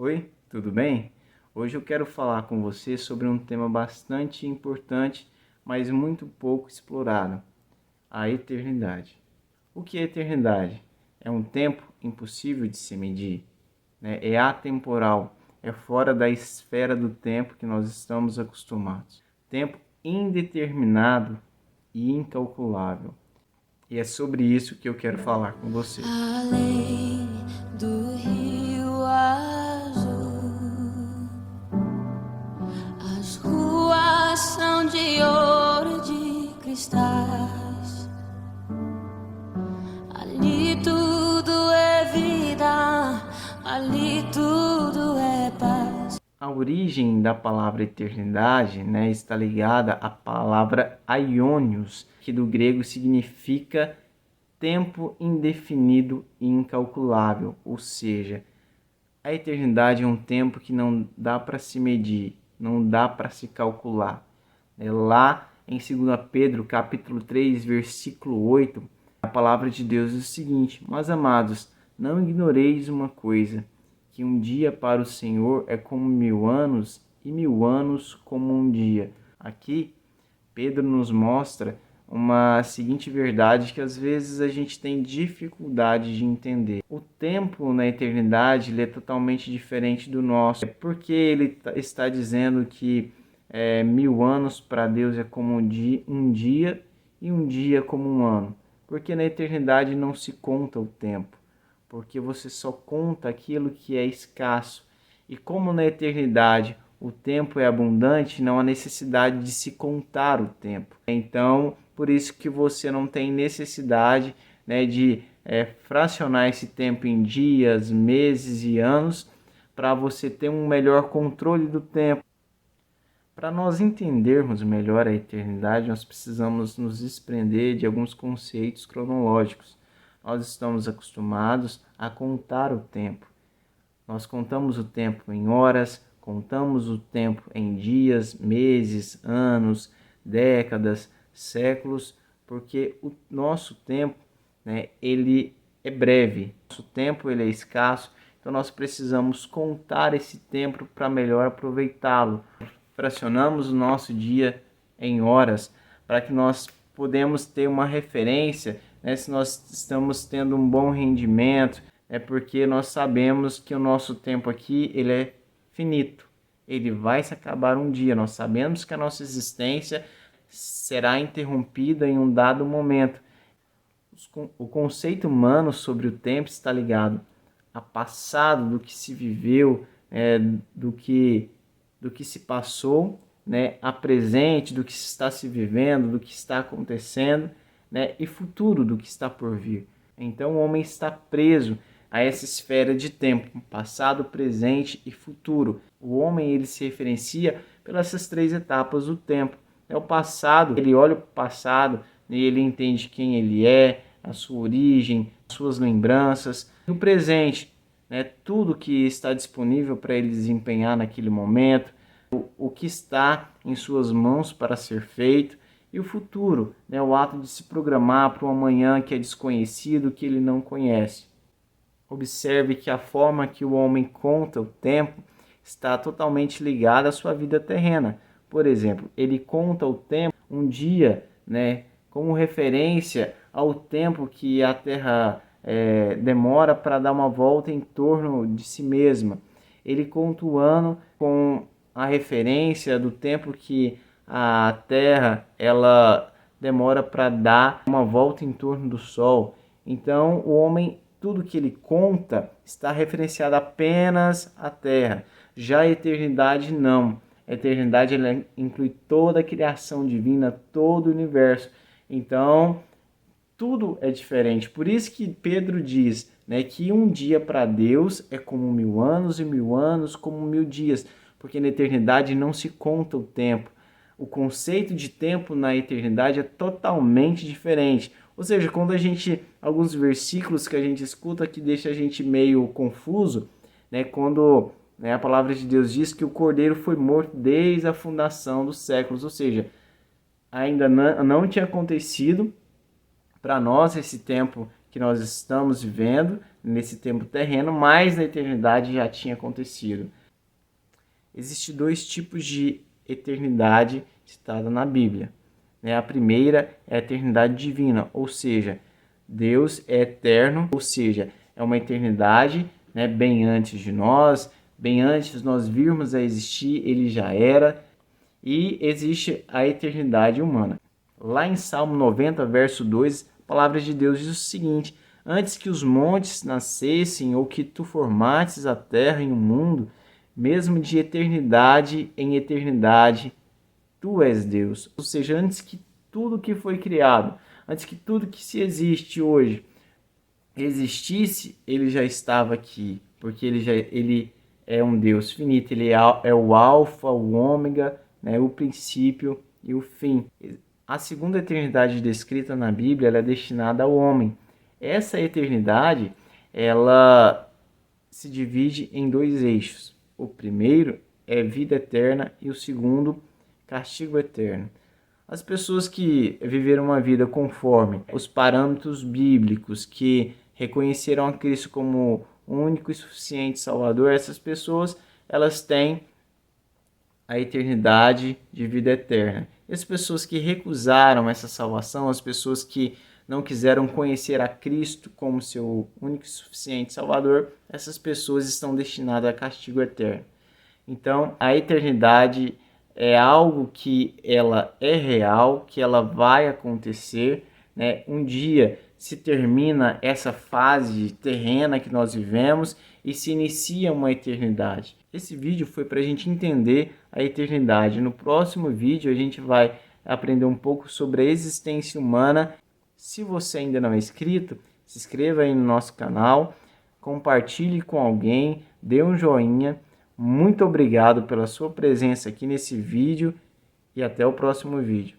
Oi, tudo bem? Hoje eu quero falar com você sobre um tema bastante importante, mas muito pouco explorado: a eternidade. O que é eternidade? É um tempo impossível de se medir, né? É atemporal, é fora da esfera do tempo que nós estamos acostumados. Tempo indeterminado e incalculável. E é sobre isso que eu quero falar com você. Além do rio azul, as ruas são de ouro e de cristais. Ali tudo é vida, ali tudo é paz. A origem da palavra eternidade, né, está ligada à palavra aionios, que do grego significa tempo indefinido e incalculável, ou seja, a eternidade é um tempo que não dá para se medir, não dá para se calcular. Lá em 2 Pedro, capítulo 3, versículo 8, a palavra de Deus diz o seguinte: Mas, amados, não ignoreis uma coisa, que um dia para o Senhor é como 1000 anos, e 1000 anos como um dia. Aqui, Pedro nos mostra uma seguinte verdade que às vezes a gente tem dificuldade de entender. O tempo na eternidade ele é totalmente diferente do nosso. É porque ele está dizendo que 1000 anos para Deus é como um dia e um dia como um ano. Porque na eternidade não se conta o tempo. Porque você só conta aquilo que é escasso. E como na eternidade o tempo é abundante, não há necessidade de se contar o tempo. Então, por isso que você não tem necessidade, né, de fracionar esse tempo em dias, meses e anos, para você ter um melhor controle do tempo. Para nós entendermos melhor a eternidade, nós precisamos nos desprender de alguns conceitos cronológicos. Nós estamos acostumados a contar o tempo. Nós contamos o tempo em horas, contamos o tempo em dias, meses, anos, décadas, séculos, porque o nosso tempo, né, ele é breve, nosso tempo ele é escasso, então nós precisamos contar esse tempo para melhor aproveitá-lo. Fracionamos o nosso dia em horas para que nós podemos ter uma referência, né, se nós estamos tendo um bom rendimento, é porque nós sabemos que o nosso tempo aqui ele é finito, ele vai se acabar um dia. Nós sabemos que a nossa existência será interrompida em um dado momento. O conceito humano sobre o tempo está ligado ao passado, do que se viveu, do que se passou, né, a presente, do que se está se vivendo, do que está acontecendo, né, e futuro, do que está por vir. Então o homem está preso a essa esfera de tempo, passado, presente e futuro. O homem ele se referencia pelas essas três etapas do tempo. O passado, ele olha o passado e ele entende quem ele é, a sua origem, suas lembranças. E o presente, né, tudo que está disponível para ele desempenhar naquele momento, o que está em suas mãos para ser feito. E o futuro, né, o ato de se programar para um amanhã que é desconhecido, que ele não conhece. Observe que a forma que o homem conta o tempo está totalmente ligada à sua vida terrena. Por exemplo, ele conta o tempo um dia, né, como referência ao tempo que a Terra demora para dar uma volta em torno de si mesma. Ele conta o ano com a referência do tempo que a Terra ela demora para dar uma volta em torno do Sol. Então, o homem, tudo que ele conta está referenciado apenas à Terra. Já a eternidade não. A eternidade ela inclui toda a criação divina, todo o universo. Então, tudo é diferente. Por isso que Pedro diz, né, que um dia para Deus é como 1000 anos e 1000 anos como 1000 dias. Porque na eternidade não se conta o tempo. O conceito de tempo na eternidade é totalmente diferente. Ou seja, quando alguns versículos que a gente escuta que deixa a gente meio confuso, né, quando, né, a palavra de Deus diz que o Cordeiro foi morto desde a fundação dos séculos, ou seja, ainda não tinha acontecido para nós esse tempo que nós estamos vivendo nesse tempo terreno, mas na eternidade já tinha acontecido. Existem dois tipos de eternidade citada na Bíblia. A primeira é a eternidade divina, ou seja, Deus é eterno, ou seja, é uma eternidade, bem antes de nós, bem antes de nós virmos a existir, ele já era. E existe a eternidade humana. Lá em Salmo 90, verso 2, a palavra de Deus diz o seguinte: antes que os montes nascessem ou que tu formasses a terra e o mundo, mesmo de eternidade em eternidade, tu és Deus. Ou seja, antes que tudo que foi criado, antes que tudo que se existe hoje existisse, ele já estava aqui, porque ele é um Deus finito, ele é o alfa, o ômega, o princípio e o fim. A segunda eternidade descrita na Bíblia, ela é destinada ao homem. Essa eternidade, ela se divide em dois eixos. O primeiro é vida eterna e o segundo, castigo eterno. As pessoas que viveram uma vida conforme os parâmetros bíblicos, que reconheceram a Cristo como o único e suficiente Salvador, essas pessoas, elas têm a eternidade de vida eterna. E as pessoas que recusaram essa salvação, as pessoas que não quiseram conhecer a Cristo como seu único e suficiente Salvador, essas pessoas estão destinadas a castigo eterno. Então, a eternidade é algo que ela é real, que ela vai acontecer, Um dia se termina essa fase terrena que nós vivemos e se inicia uma eternidade. Esse vídeo foi para a gente entender a eternidade. No próximo vídeo a gente vai aprender um pouco sobre a existência humana. Se você ainda não é inscrito, se inscreva aí no nosso canal, compartilhe com alguém, dê um joinha. Muito obrigado pela sua presença aqui nesse vídeo e até o próximo vídeo.